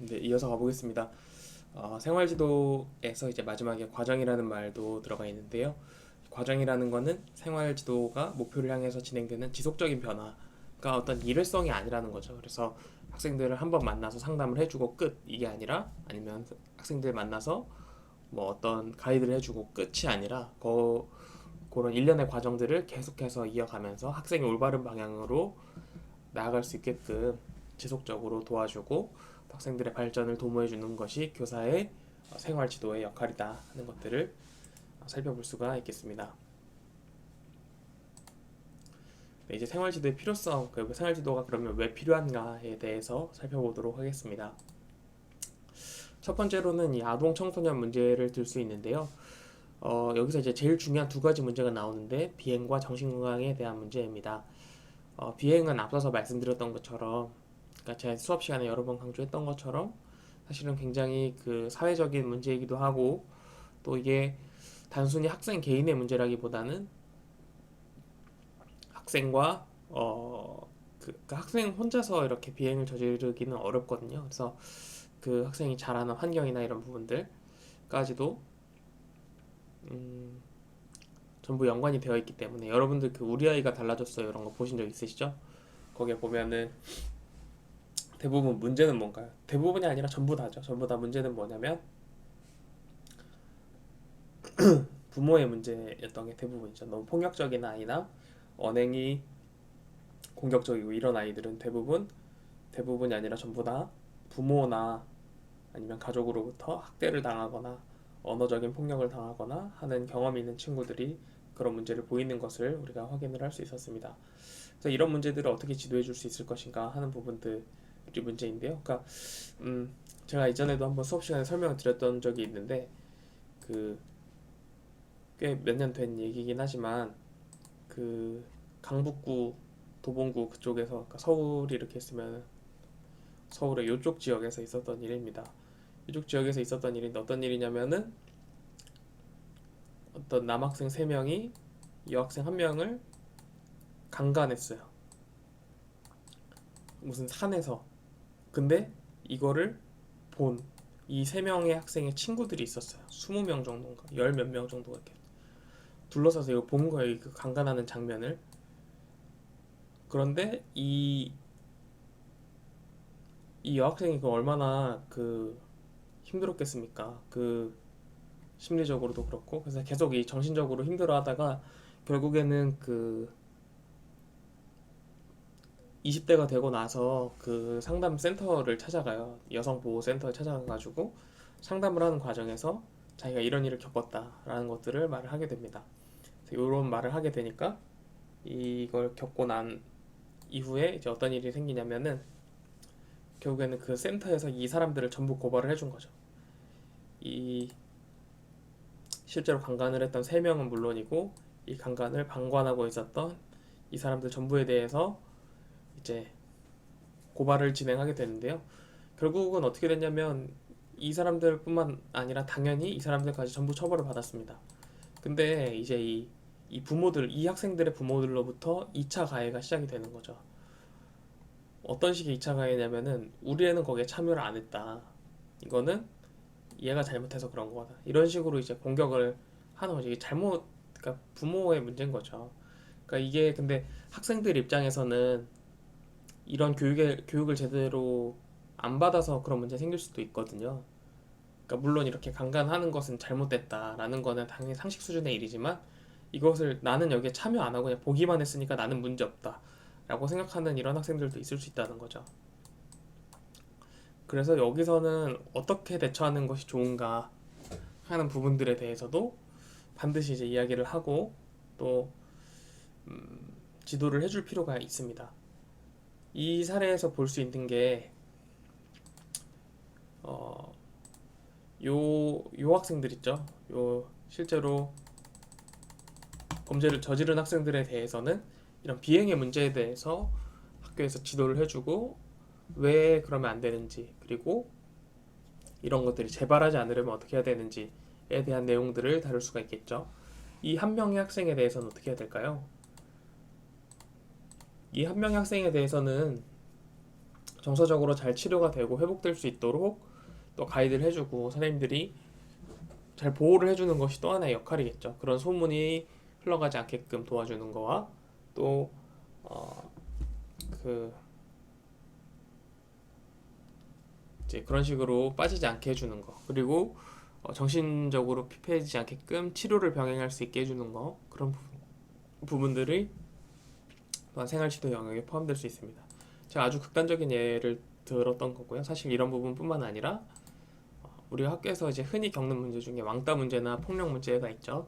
네, 이어서 가보겠습니다. 생활지도에서 이제 마지막에 과정이라는 말도 들어가 있는데요. 과정이라는 거는 생활지도가 목표를 향해서 진행되는 지속적인 변화가 어떤 일회성이 아니라는 거죠. 그래서 학생들을 한번 만나서 상담을 해주고 끝 이게 아니라 아니면 학생들 만나서 뭐 어떤 가이드를 해주고 끝이 아니라 그런 일련의 과정들을 계속해서 이어가면서 학생이 올바른 방향으로 나아갈 수 있게끔 지속적으로 도와주고 학생들의 발전을 도모해 주는 것이 교사의 생활 지도의 역할이다 하는 것들을 살펴볼 수가 있겠습니다. 네, 이제 생활 지도의 필요성, 그 생활 지도가 그러면 왜 필요한가에 대해서 살펴보도록 하겠습니다. 첫 번째로는 이 아동 청소년 문제를 들 수 있는데요. 여기서 이제 제일 중요한 두 가지 문제가 나오는데 비행과 정신건강에 대한 문제입니다. 비행은 앞서서 말씀드렸던 것처럼, 그러니까 제가 수업 시간에 여러 번 강조했던 것처럼 사실은 굉장히 그 사회적인 문제이기도 하고 또 이게 단순히 학생 개인의 문제라기보다는 학생과 그 학생 혼자서 이렇게 비행을 저지르기는 어렵거든요. 그래서 그 학생이 잘하는 환경이나 이런 부분들까지도 음, 전부 연관이 되어 있기 때문에 여러분들 그 우리 아이가 달라졌어요 이런 거 보신 적 있으시죠? 거기에 보면은 대부분 문제는 뭔가요? 대부분이 아니라 전부 다죠. 전부 다 문제는 뭐냐면 부모의 문제였던 게 대부분이죠. 너무 폭력적인 아이나 언행이 공격적이고 이런 아이들은 대부분이 아니라 전부 다 부모나 아니면 가족으로부터 학대를 당하거나 언어적인 폭력을 당하거나 하는 경험이 있는 친구들이 그런 문제를 보이는 것을 우리가 확인을 할 수 있었습니다. 그래서 이런 문제들을 어떻게 지도해 줄 수 있을 것인가 하는 부분들이 문제인데요. 그러니까 제가 이전에도 한번 수업 시간에 설명을 드렸던 적이 있는데 그 꽤 몇 년 된 얘기긴 하지만 그 강북구 도봉구 그쪽에서 그러니까 서울이 이렇게 있으면 서울의 이쪽 지역에서 있었던 일입니다. 이쪽 지역에서 있었던 일인데 어떤 일이냐면은 어떤 남학생 3명이 여학생 1명을 강간했어요. 무슨 산에서. 근데 이거를 본 이 3명의 학생의 친구들이 있었어요. 20명 정도인가, 열 몇 명 정도가 이렇게 둘러싸서 이거 본 거예요. 그 강간하는 장면을. 그런데 이 여학생이 그 얼마나 그 힘들었겠습니까? 그 심리적으로도 그렇고 그래서 계속 이 정신적으로 힘들어하다가 결국에는 그 20대가 되고 나서 그 상담 센터를 찾아가요. 여성보호센터에 찾아가가지고 상담을 하는 과정에서 자기가 이런 일을 겪었다라는 것들을 말을 하게 됩니다. 그래서 이런 말을 하게 되니까 이걸 겪고 난 이후에 이제 어떤 일이 생기냐면은 결국에는 그 센터에서 이 사람들을 전부 고발을 해준 거죠. 이 실제로 강간을 했던 3명은 물론이고 이 강간을 방관하고 있었던 이 사람들 전부에 대해서 이제 고발을 진행하게 되는데요. 결국은 어떻게 됐냐면 이 사람들뿐만 아니라 당연히 이 사람들까지 전부 처벌을 받았습니다. 근데 이제 이 부모들, 이 학생들의 부모들로부터 2차 가해가 시작이 되는 거죠. 어떤 식의 2차 가해냐면은 우리 애는 거기에 참여를 안 했다. 이거는 얘가 잘못해서 그런 거다. 이런 식으로 이제 공격을 하는 거죠. 이게 그러니까 부모의 문제인 거죠. 그러니까 이게 근데 학생들 입장에서는 이런 교육을 제대로 안 받아서 그런 문제 생길 수도 있거든요. 그러니까 물론 이렇게 강간하는 것은 잘못됐다라는 거는 당연히 상식 수준의 일이지만 이것을 나는 여기에 참여 안 하고 그냥 보기만 했으니까 나는 문제 없다 라고 생각하는 이런 학생들도 있을 수 있다는 거죠. 그래서 여기서는 어떻게 대처하는 것이 좋은가 하는 부분들에 대해서도 반드시 이제 이야기를 하고 또 지도를 해줄 필요가 있습니다. 이 사례에서 볼 수 있는 게 어, 요 학생들 있죠. 요 실제로 범죄를 저지른 학생들에 대해서는 이런 비행의 문제에 대해서 학교에서 지도를 해주고 왜 그러면 안 되는지 그리고 이런 것들이 재발하지 않으려면 어떻게 해야 되는지에 대한 내용들을 다룰 수가 있겠죠. 이 한 명의 학생에 대해서는 어떻게 해야 될까요? 이 한 명의 학생에 대해서는 정서적으로 잘 치료가 되고 회복될 수 있도록 또 가이드를 해주고 선생님들이 잘 보호를 해주는 것이 또 하나의 역할이겠죠. 그런 소문이 흘러가지 않게끔 도와주는 거와 또 그 이제 그런 식으로 빠지지 않게 해주는 거, 그리고 정신적으로 피폐해지지 않게끔 치료를 병행할 수 있게 해주는 거, 그런 부분들이 또한 생활지도 영역에 포함될 수 있습니다. 제가 아주 극단적인 예를 들었던 거고요. 사실 이런 부분뿐만 아니라 우리가 학교에서 이제 흔히 겪는 문제 중에 왕따 문제나 폭력 문제가 있죠.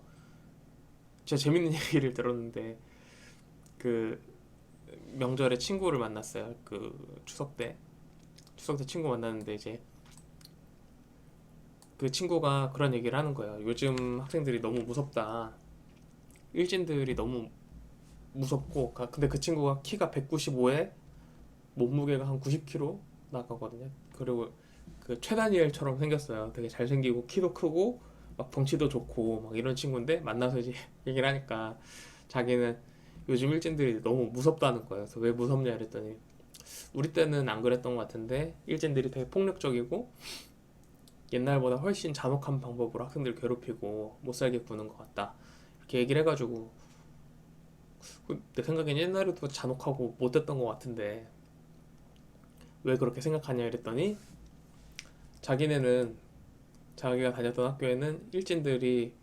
제가 재밌는 얘기를 들었는데 그 명절에 친구를 만났어요. 그 추석 때 친구 만났는데 이제 그 친구가 그런 얘기를 하는 거예요. 요즘 학생들이 너무 무섭다. 일진들이 너무 무섭고, 근데 그 친구가 키가 195에 몸무게가 한 90kg 나가거든요. 그리고 그 최다니엘처럼 생겼어요. 되게 잘생기고 키도 크고 막 덩치도 좋고 막 이런 친구인데, 만나서 이제 얘기를 하니까 자기는 요즘 일진들이 너무 무섭다는 거예요. 그래서 왜 무섭냐 이랬더니 우리 때는 안 그랬던 것 같은데 일진들이 되게 폭력적이고 옛날보다 훨씬 잔혹한 방법으로 학생들 괴롭히고 못 살게 구는 것 같다, 이렇게 얘기를 해가지고 내 생각엔 옛날에도 잔혹하고 못했던 것 같은데 왜 그렇게 생각하냐 이랬더니 자기네는 자기가 다녔던 학교에는 일진들이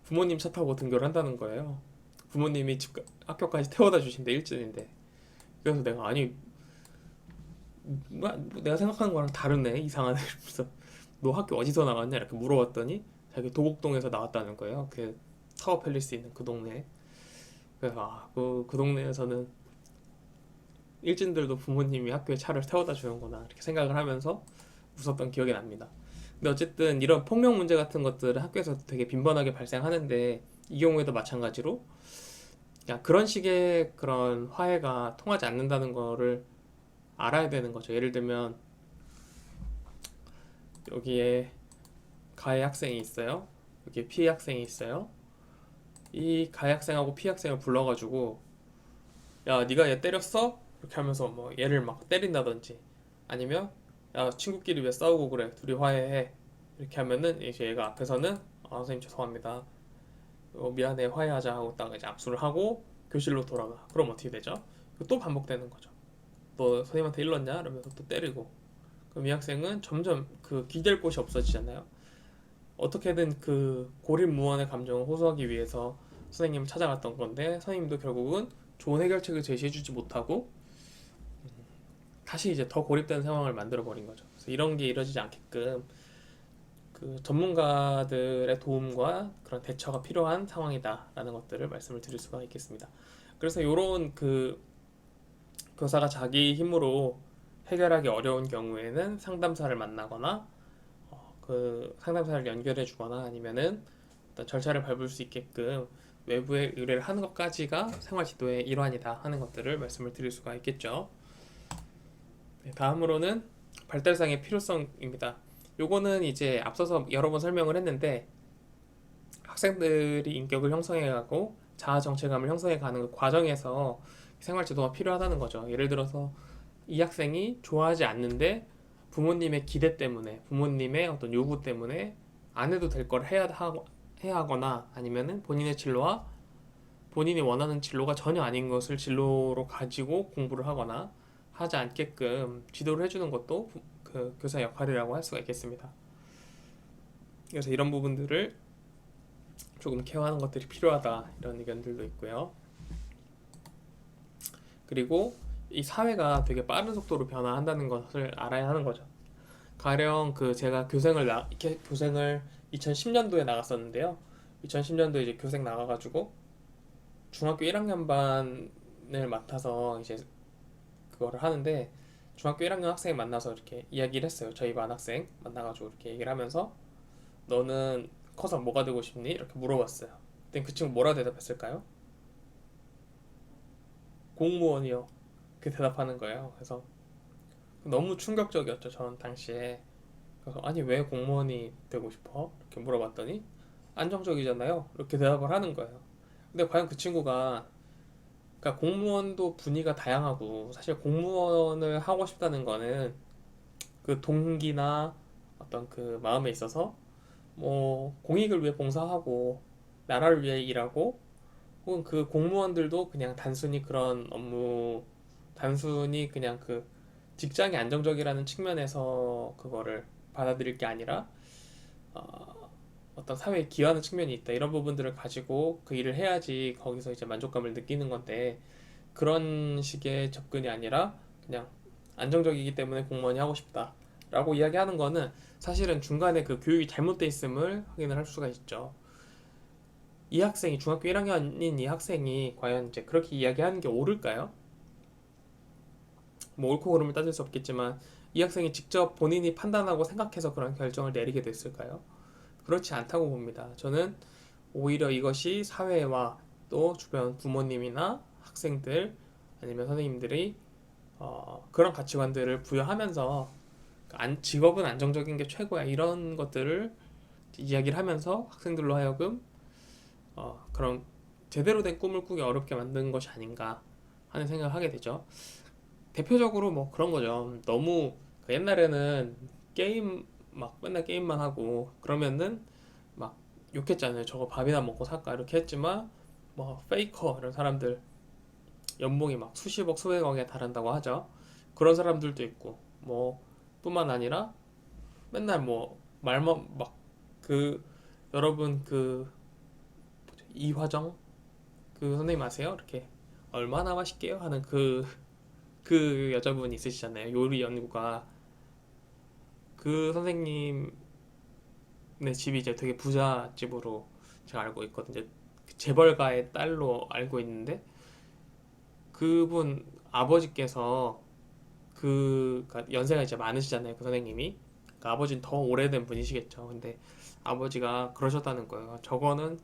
부모님 차 타고 등교를 한다는 거예요. 부모님이 학교까지 태워다 주신대, 일진인데. 그래서 내가 아니 내가 생각하는 거랑 다르네, 이상하네 이러면서 너 학교 어디서 나왔냐 이렇게 물어봤더니 자기 도곡동에서 나왔다는 거예요. 그 타워 팰리스 있는 그 동네. 그래서 그 동네에서는 일진들도 부모님이 학교에 차를 태워다 주는구나 이렇게 생각을 하면서 웃었던 기억이 납니다. 근데 어쨌든 이런 폭력 문제 같은 것들은 학교에서 되게 빈번하게 발생하는데 이 경우에도 마찬가지로 그냥 그런 식의 그런 화해가 통하지 않는다는 거를 알아야 되는 거죠. 예를 들면 여기에 가해 학생이 있어요. 여기에 피해 학생이 있어요. 이 가해 학생하고 피해 학생을 불러가지고 야 네가 얘 때렸어? 이렇게 하면서 뭐 얘를 막 때린다든지, 아니면 야 친구끼리 왜 싸우고 그래, 둘이 화해해, 이렇게 하면은 이제 얘가 앞에서는 선생님 죄송합니다, 미안해, 화해하자 하고 딱 이제 압수를 하고 교실로 돌아가. 그럼 어떻게 되죠? 또 반복되는 거죠. 너 선생님한테 일렀냐? 이러면서 또 때리고. 그럼 이 학생은 점점 그 기댈 곳이 없어지잖아요. 어떻게든 그 고립무원의 감정을 호소하기 위해서 선생님을 찾아갔던 건데 선생님도 결국은 좋은 해결책을 제시해주지 못하고 다시 이제 더 고립된 상황을 만들어 버린 거죠. 그래서 이런 게 이루어지지 않게끔 그 전문가들의 도움과 그런 대처가 필요한 상황이다라는 것들을 말씀을 드릴 수가 있겠습니다. 그래서 이런 그 교사가 자기 힘으로 해결하기 어려운 경우에는 상담사를 만나거나 그 상담사를 연결해 주거나 아니면은 어떤 절차를 밟을 수 있게끔 외부에 의뢰를 하는 것까지가 생활 지도의 일환이다 하는 것들을 말씀을 드릴 수가 있겠죠. 네, 다음으로는 발달상의 필요성입니다. 요거는 이제 앞서서 여러 번 설명을 했는데 학생들이 인격을 형성해가고 자아 정체감을 형성해가는 그 과정에서 생활 지도가 필요하다는 거죠. 예를 들어서 이 학생이 좋아하지 않는데 부모님의 기대 때문에, 부모님의 어떤 요구 때문에 안 해도 될 걸 해야 하거나, 아니면은 본인의 진로와 본인이 원하는 진로가 전혀 아닌 것을 진로로 가지고 공부를 하거나 하지 않게끔 지도를 해주는 것도 그 교사 역할이라고 할 수가 있겠습니다. 그래서 이런 부분들을 조금 케어하는 것들이 필요하다, 이런 의견들도 있고요. 그리고 이 사회가 되게 빠른 속도로 변화한다는 것을 알아야 하는 거죠. 가령 그 제가 교생을 2010년도에 나갔었는데요. 2010년도에 이제 교생 나가가지고 중학교 1학년 반을 맡아서 이제 그거를 하는데, 중학교 1학년 학생 만나서 이렇게 이야기를 했어요. 저희 반 학생 만나가지고 이렇게 얘기를 하면서 너는 커서 뭐가 되고 싶니? 이렇게 물어봤어요. 그때 그 친구 뭐라 대답했을까요? 공무원이요. 그 대답하는 거예요. 그래서 너무 충격적이었죠, 저는 당시에. 그래서 아니 왜 공무원이 되고 싶어? 이렇게 물어봤더니 안정적이잖아요, 이렇게 대답을 하는 거예요. 근데 과연 그 친구가 그러니까 공무원도 분위기가 다양하고 사실 공무원을 하고 싶다는 거는 그 동기나 어떤 그 마음에 있어서 뭐 공익을 위해 봉사하고 나라를 위해 일하고 혹은 그 공무원들도 그냥 단순히 그런 업무 단순히 그냥 그 직장이 안정적이라는 측면에서 그거를 받아들일 게 아니라 어떤 사회에 기여하는 측면이 있다 이런 부분들을 가지고 그 일을 해야지 거기서 이제 만족감을 느끼는 건데 그런 식의 접근이 아니라 그냥 안정적이기 때문에 공무원이 하고 싶다라고 이야기하는 거는 사실은 중간에 그 교육이 잘못돼 있음을 확인을 할 수가 있죠. 이 학생이 중학교 1학년인 이 학생이 과연 이제 그렇게 이야기하는 게 옳을까요? 뭐 옳고 그름을 따질 수 없겠지만 이 학생이 직접 본인이 판단하고 생각해서 그런 결정을 내리게 됐을까요? 그렇지 않다고 봅니다. 저는 오히려 이것이 사회와 또 주변 부모님이나 학생들 아니면 선생님들이 그런 가치관들을 부여하면서 직업은 안정적인 게 최고야 이런 것들을 이야기를 하면서 학생들로 하여금 그런 제대로 된 꿈을 꾸기 어렵게 만든 것이 아닌가 하는 생각을 하게 되죠. 대표적으로 뭐 그런 거죠. 너무 그 옛날에는 게임 막 맨날 게임만 하고 그러면은 막 욕했잖아요. 저거 밥이나 먹고 살까 이렇게 했지만 뭐 페이커 이런 사람들 연봉이 막 수십억 수백억에 달한다고 하죠. 그런 사람들도 있고 뭐 뿐만 아니라 맨날 뭐 말만 막 그 여러분 그 이화정 그 선생님 아세요? 이렇게 얼마나 맛있게요? 하는 그 여자분 있으시잖아요. 요리 연구가 그 선생님네 집이 이제 되게 부잣집으로 제가 알고 있거든요. 재벌가의 딸로 알고 있는데 그분 아버지께서 그러니까 연세가 이제 많으시잖아요. 그 선생님이. 그러니까 아버지는 더 오래된 분이시겠죠. 근데 아버지가 그러셨다는 거예요. 저거는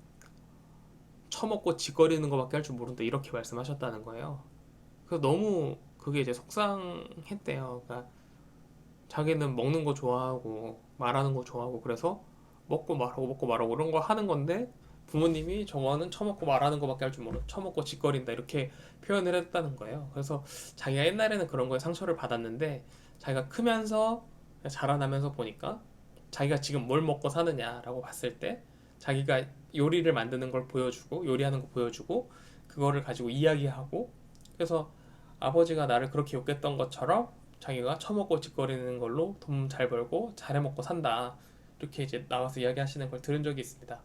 처먹고 짓거리는 것밖에 할 줄 모른다. 이렇게 말씀하셨다는 거예요. 그래서 너무 그게 이제 속상했대요. 그러니까 자기는 먹는 거 좋아하고 말하는 거 좋아하고 그래서 먹고 말하고 이런 거 하는 건데 부모님이 저거는 처먹고 말하는 거밖에 할 줄 모르 처먹고 짓거린다 이렇게 표현을 했다는 거예요. 그래서 자기가 옛날에는 그런 거에 상처를 받았는데 자기가 크면서 자라나면서 보니까 자기가 지금 뭘 먹고 사느냐라고 봤을 때 자기가 요리를 만드는 걸 보여주고 요리하는 거 보여주고 그거를 가지고 이야기하고 그래서 아버지가 나를 그렇게 욕했던 것처럼 자기가 처먹고 짓거리는 걸로 돈 잘 벌고 잘해 먹고 산다. 이렇게 이제 나와서 이야기하시는 걸 들은 적이 있습니다.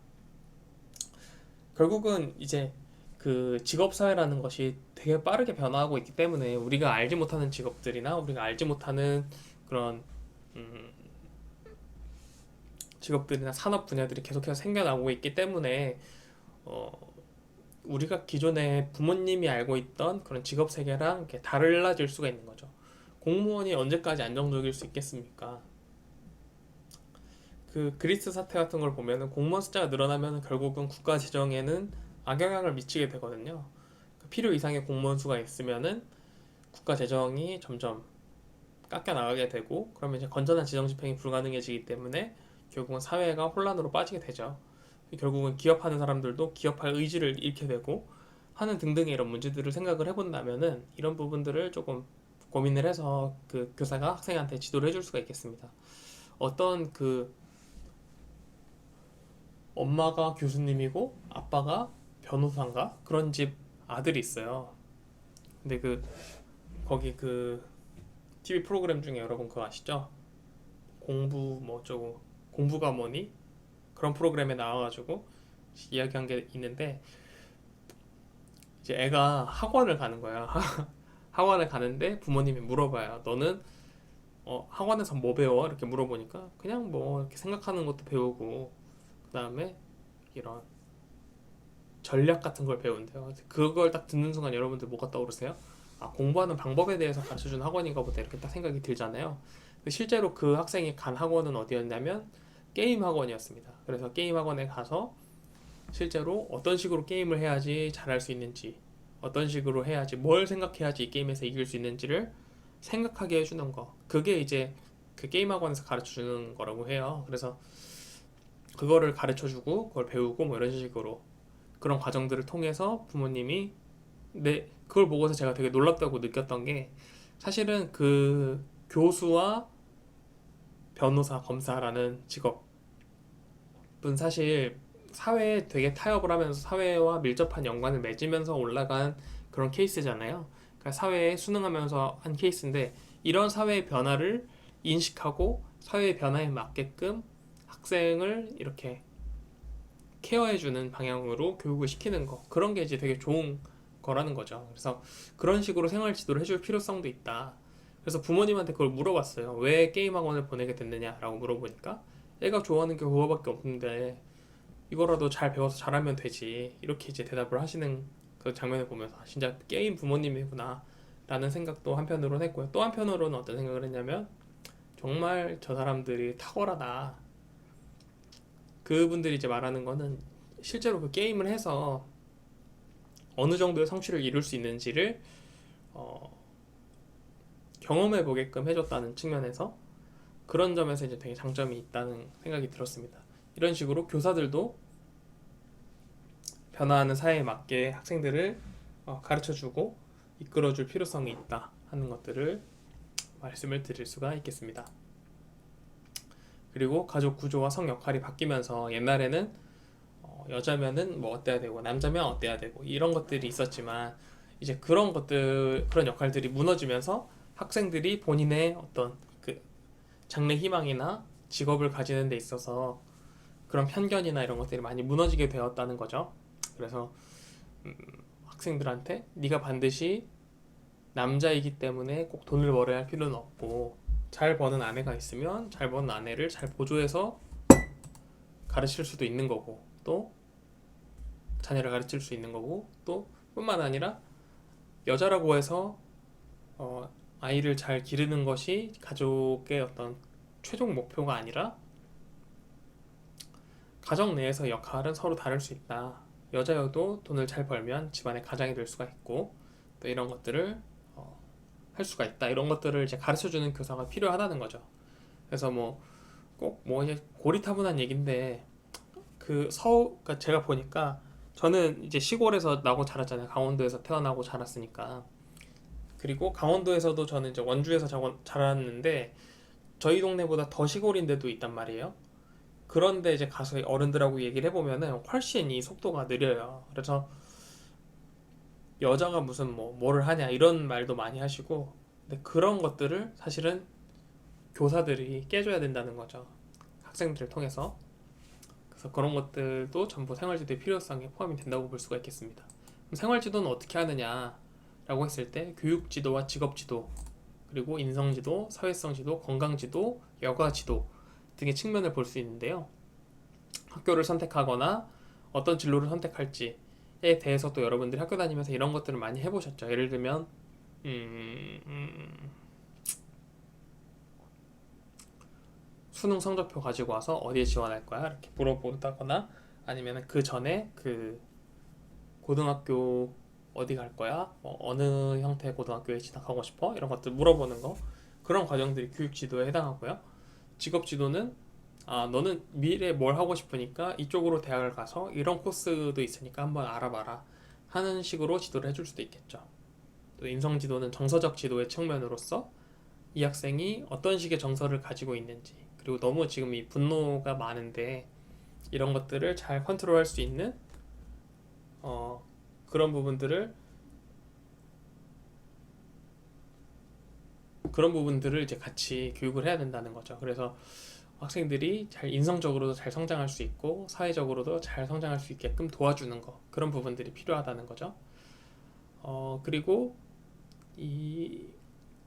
결국은 이제 그 직업 사회라는 것이 되게 빠르게 변화하고 있기 때문에 우리가 알지 못하는 직업들이나 우리가 알지 못하는 그런 음, 직업들이나 산업 분야들이 계속해서 생겨나고 있기 때문에 어, 우리가 기존에 부모님이 알고 있던 그런 직업 세계랑 이렇게 달라질 수가 있는 거죠. 공무원이 언제까지 안정적일 수 있겠습니까? 그 그리스 사태 같은 걸 보면은 공무원 숫자가 늘어나면 결국은 국가 재정에는 악영향을 미치게 되거든요. 필요 이상의 공무원 수가 있으면은 국가 재정이 점점 깎여 나가게 되고 그러면 이제 건전한 재정 집행이 불가능해지기 때문에 결국은 사회가 혼란으로 빠지게 되죠. 결국은 기업하는 사람들도 기업할 의지를 잃게 되고 하는 등등의 이런 문제들을 생각을 해본다면은 이런 부분들을 조금 고민을 해서 그 교사가 학생한테 지도를 해줄 수가 있겠습니다. 어떤 그 엄마가 교수님이고 아빠가 변호사인가 그런 집 아들이 있어요. 근데 그 거기 그 TV 프로그램 중에 여러분 그거 아시죠? 공부 뭐 어쩌고 공부가 뭐니? 그런 프로그램에 나와가지고 이야기한 게 있는데 이제 애가 학원을 가는 거야. 학원을 가는데 부모님이 물어봐요. 너는 학원에서 뭐 배워? 이렇게 물어보니까 그냥 뭐 이렇게 생각하는 것도 배우고 그 다음에 이런 전략 같은 걸 배운대요. 그걸 딱 듣는 순간 여러분들 뭐가 떠오르세요? 아, 공부하는 방법에 대해서 가르쳐주는 학원인가 보다 이렇게 딱 생각이 들잖아요. 실제로 그 학생이 간 학원은 어디였냐면 게임 학원이었습니다. 그래서 게임 학원에 가서 실제로 어떤 식으로 게임을 해야지 잘할 수 있는지, 어떤 식으로 해야지, 뭘 생각해야지 이 게임에서 이길 수 있는지를 생각하게 해주는 거. 그게 이제 그 게임 학원에서 가르쳐 주는 거라고 해요. 그래서 그거를 가르쳐 주고, 그걸 배우고, 뭐 이런 식으로 그런 과정들을 통해서 부모님이 그걸 보고서 제가 되게 놀랍다고 느꼈던 게 사실은 그 교수와 변호사, 검사라는 직업은 사실 사회에 되게 타협을 하면서 사회와 밀접한 연관을 맺으면서 올라간 그런 케이스잖아요. 그러니까 사회에 순응하면서 한 케이스인데 이런 사회의 변화를 인식하고 사회의 변화에 맞게끔 학생을 이렇게 케어해주는 방향으로 교육을 시키는 거 그런 게 이제 되게 좋은 거라는 거죠. 그래서 그런 식으로 생활 지도를 해줄 필요성도 있다. 그래서 부모님한테 그걸 물어봤어요. 왜 게임 학원을 보내게 됐느냐라고 물어보니까 애가 좋아하는 게 그거밖에 없는데 이거라도 잘 배워서 잘하면 되지 이렇게 이제 대답을 하시는 그 장면을 보면서 진짜 게임 부모님이구나 라는 생각도 한편으로는 했고요. 또 한편으로는 어떤 생각을 했냐면 정말 저 사람들이 탁월하다. 그분들이 이제 말하는 거는 실제로 그 게임을 해서 어느 정도의 성취를 이룰 수 있는지를 어, 경험해 보게끔 해줬다는 측면에서 그런 점에서 이제 되게 장점이 있다는 생각이 들었습니다. 이런 식으로 교사들도 변화하는 사회에 맞게 학생들을 가르쳐주고 이끌어줄 필요성이 있다 하는 것들을 말씀을 드릴 수가 있겠습니다. 그리고 가족 구조와 성 역할이 바뀌면서 옛날에는 여자면은 뭐 어때야 되고 남자면 어때야 되고 이런 것들이 있었지만 이제 그런 것들 그런 역할들이 무너지면서 학생들이 본인의 어떤 그 장래 희망이나 직업을 가지는 데 있어서 그런 편견이나 이런 것들이 많이 무너지게 되었다는 거죠. 그래서 학생들한테 네가 반드시 남자이기 때문에 꼭 돈을 벌어야 할 필요는 없고 잘 버는 아내가 있으면 잘 버는 아내를 잘 보조해서 가르칠 수도 있는 거고 또 자녀를 가르칠 수 있는 거고 또 뿐만 아니라 여자라고 해서 아이를 잘 기르는 것이 가족의 어떤 최종 목표가 아니라 가정 내에서 역할은 서로 다를 수 있다. 여자여도 돈을 잘 벌면 집안의 가장이 될 수가 있고 또 이런 것들을 할 수가 있다. 이런 것들을 이제 가르쳐주는 교사가 필요하다는 거죠. 그래서 뭐 꼭 뭐 이제 고리타분한 얘기인데 그러니까 제가 보니까 저는 이제 시골에서 나고 자랐잖아요. 강원도에서 태어나고 자랐으니까. 그리고 강원도에서도 저는 이제 원주에서 자랐는데 저희 동네보다 더 시골인 데도 있단 말이에요. 그런데 이제 가서 어른들하고 얘기를 해보면은 훨씬 이 속도가 느려요. 그래서 여자가 무슨 뭐를 하냐 이런 말도 많이 하시고 근데 그런 것들을 사실은 교사들이 깨줘야 된다는 거죠. 학생들을 통해서. 그래서 그런 것들도 전부 생활지도의 필요성에 포함이 된다고 볼 수가 있겠습니다. 그럼 생활지도는 어떻게 하느냐라고 했을 때 교육지도와 직업지도 그리고 인성지도, 사회성지도, 건강지도, 여가지도 등의 측면을 볼 수 있는데요. 학교를 선택하거나 어떤 진로를 선택할지에 대해서 또 여러분들이 학교 다니면서 이런 것들을 많이 해보셨죠. 예를 들면 수능 성적표 가지고 와서 어디에 지원할 거야? 이렇게 물어본다거나 아니면 그 전에 그 고등학교 어디 갈 거야? 어느 형태의 고등학교에 진학하고 싶어? 이런 것들 물어보는 거 그런 과정들이 교육 지도에 해당하고요. 직업 지도는 너는 미래에 뭘 하고 싶으니까 이쪽으로 대학을 가서 이런 코스도 있으니까 한번 알아봐라 하는 식으로 지도를 해줄 수도 있겠죠. 또 인성 지도는 정서적 지도의 측면으로서 이 학생이 어떤 식의 정서를 가지고 있는지 그리고 너무 지금 이 분노가 많은데 이런 것들을 잘 컨트롤할 수 있는 그런 부분들을 이제 같이 교육을 해야 된다는 거죠. 그래서 학생들이 잘 인성적으로도 잘 성장할 수 있고 사회적으로도 잘 성장할 수 있게끔 도와주는 거 그런 부분들이 필요하다는 거죠. 그리고 이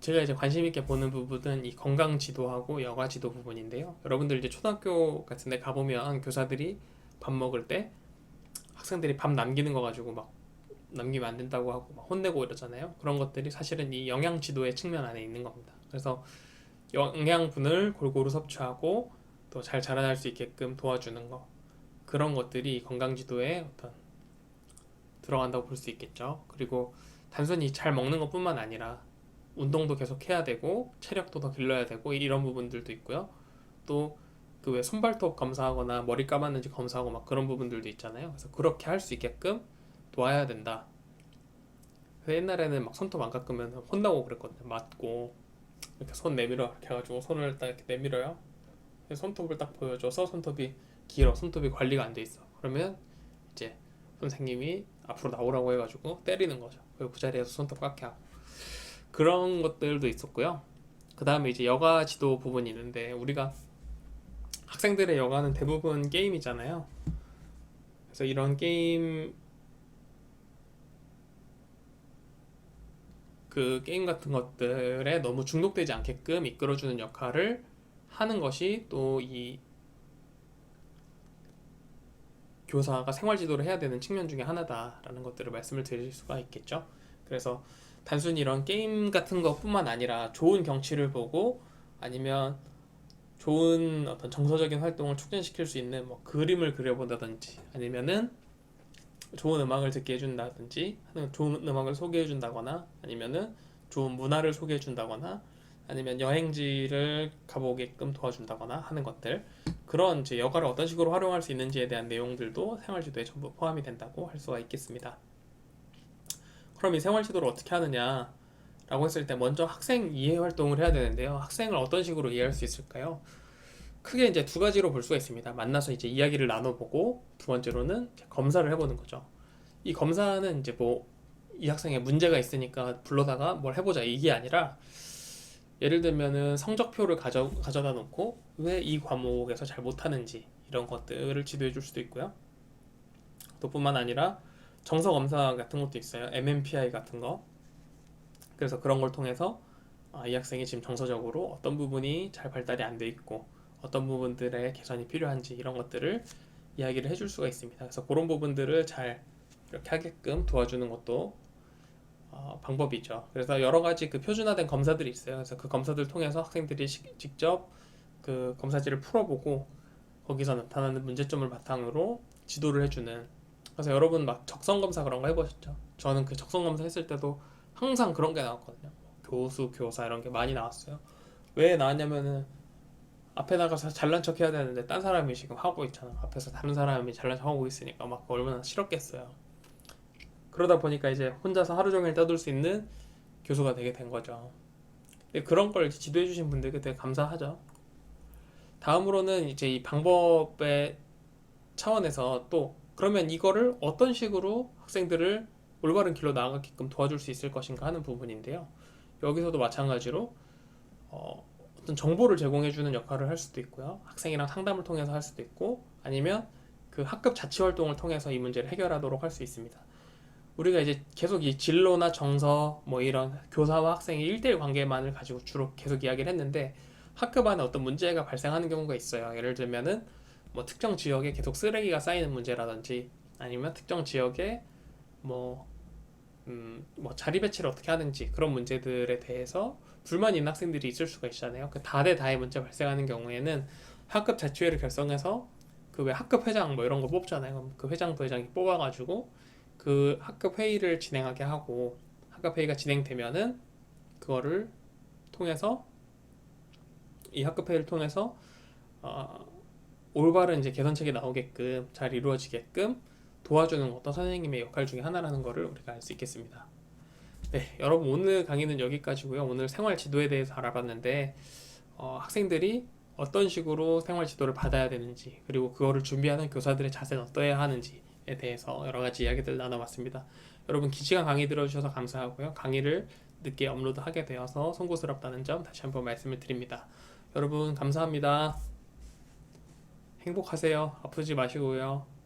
제가 이제 관심 있게 보는 부분은 이 건강 지도하고 여가 지도 부분인데요. 여러분들 이제 초등학교 같은 데 가보면 교사들이 밥 먹을 때 학생들이 밥 남기는 거 가지고 막 남기면 안 된다고 하고 막 혼내고 이러잖아요. 그런 것들이 사실은 이 영양 지도의 측면 안에 있는 겁니다. 그래서 영양분을 골고루 섭취하고 또 잘 자라날 수 있게끔 도와주는 거 그런 것들이 건강 지도에 어떤 들어간다고 볼 수 있겠죠. 그리고 단순히 잘 먹는 것뿐만 아니라 운동도 계속 해야 되고 체력도 더 길러야 되고 이런 부분들도 있고요. 또 그 왜 손발톱 검사하거나 머리 감았는지 검사하고 막 그런 부분들도 있잖아요. 그래서 그렇게 할 수 있게끔 도와야 된다. 그래서 옛날에는 막 손톱 안 깎으면 혼나고 그랬거든요. 맞고 이렇게 손 내밀어 이렇게 해가지고 손을 딱 이렇게 내밀어요. 손톱을 딱 보여줘서 손톱이 길어, 손톱이 관리가 안 돼 있어. 그러면 이제 선생님이 앞으로 나오라고 해가지고 때리는 거죠. 그리고 그 자리에서 손톱 깎게 하고 그런 것들도 있었고요. 그 다음에 이제 여가 지도 부분이 있는데 우리가 학생들의 여가는 대부분 게임이잖아요. 그래서 이런 게임 그 게임 같은 것들에 너무 중독되지 않게끔 이끌어주는 역할을 하는 것이 또 이 교사가 생활 지도를 해야 되는 측면 중에 하나다라는 것들을 말씀을 드릴 수가 있겠죠. 그래서 단순히 이런 게임 같은 것뿐만 아니라 좋은 경치를 보고 아니면 좋은 어떤 정서적인 활동을 촉진시킬 수 있는 뭐 그림을 그려본다든지 아니면은 좋은 음악을 듣게 해준다든지 좋은 음악을 소개해 준다거나 아니면은 좋은 문화를 소개해 준다거나 아니면 여행지를 가보게끔 도와준다거나 하는 것들 그런 이제 여가를 어떤 식으로 활용할 수 있는지에 대한 내용들도 생활지도에 전부 포함이 된다고 할 수가 있겠습니다. 그럼 이 생활지도를 어떻게 하느냐 라고 했을 때 먼저 학생 이해 활동을 해야 되는데요. 학생을 어떤 식으로 이해할 수 있을까요? 크게 이제 두 가지로 볼 수가 있습니다. 만나서 이제 이야기를 나눠보고 두 번째로는 검사를 해보는 거죠. 이 검사는 이제 뭐 이 학생의 문제가 있으니까 불러다가 뭘 해보자 이게 아니라 예를 들면은 성적표를 가져다 놓고 왜 이 과목에서 잘 못하는지 이런 것들을 지도해 줄 수도 있고요. 또 뿐만 아니라 정서 검사 같은 것도 있어요. MMPI 같은 거. 그래서 그런 걸 통해서 이 학생이 지금 정서적으로 어떤 부분이 잘 발달이 안 돼 있고 어떤 부분들의 개선이 필요한지 이런 것들을 이야기를 해줄 수가 있습니다. 그래서 그런 부분들을 잘 이렇게 하게끔 도와주는 것도 방법이죠. 그래서 여러 가지 그 표준화된 검사들이 있어요. 그래서 그 검사들 통해서 학생들이 직접 그 검사지를 풀어보고 거기서 나타나는 문제점을 바탕으로 지도를 해주는. 그래서 여러분 막 적성 검사 그런 거 해보셨죠? 저는 그 적성 검사 했을 때도 항상 그런 게 나왔거든요. 교수, 교사 이런 게 많이 나왔어요. 왜 나왔냐면은 앞에 나가서 잘난 척 해야 되는데 딴 사람이 지금 하고 있잖아. 앞에서 다른 사람이 잘난 척 하고 있으니까 막 얼마나 싫었겠어요. 그러다 보니까 이제 혼자서 하루 종일 떠들 수 있는 교수가 되게 된 거죠. 그런 걸 지도해 주신 분들께 되게 감사하죠. 다음으로는 이제 이 방법의 차원에서 또 그러면 이거를 어떤 식으로 학생들을 올바른 길로 나아가게끔 도와줄 수 있을 것인가 하는 부분인데요. 여기서도 마찬가지로 어떤 정보를 제공해주는 역할을 할 수도 있고요. 학생이랑 상담을 통해서 할 수도 있고 아니면 그 학급 자치 활동을 통해서 이 문제를 해결하도록 할 수 있습니다. 우리가 이제 계속 이 진로나 정서 뭐 이런 교사와 학생의 1대1 관계만을 가지고 주로 계속 이야기를 했는데 학급 안에 어떤 문제가 발생하는 경우가 있어요. 예를 들면은 뭐 특정 지역에 계속 쓰레기가 쌓이는 문제라든지 아니면 특정 지역에 뭐, 뭐 자리 배치를 어떻게 하는지 그런 문제들에 대해서 불만이 있는 학생들이 있을 수가 있잖아요. 그 다대 다의 문제 발생하는 경우에는 학급 자치회를 결성해서 그 왜 학급 회장 뭐 이런 거 뽑잖아요. 그럼 그 회장 부회장이 뽑아가지고 그 학급 회의를 진행하게 하고 학급 회의가 진행되면은 그거를 통해서 이 학급 회의를 통해서 어, 올바른 이제 개선책이 나오게끔 잘 이루어지게끔 도와주는 어떤 선생님의 역할 중에 하나라는 것을 우리가 알 수 있겠습니다. 네, 여러분 오늘 강의는 여기까지고요. 오늘 생활 지도에 대해서 알아봤는데 학생들이 어떤 식으로 생활 지도를 받아야 되는지 그리고 그거를 준비하는 교사들의 자세는 어떠해야 하는지에 대해서 여러 가지 이야기들 나눠봤습니다. 여러분 긴 시간 강의 들어주셔서 감사하고요. 강의를 늦게 업로드하게 되어서 송구스럽다는 점 다시 한번 말씀을 드립니다. 여러분 감사합니다. 행복하세요. 아프지 마시고요.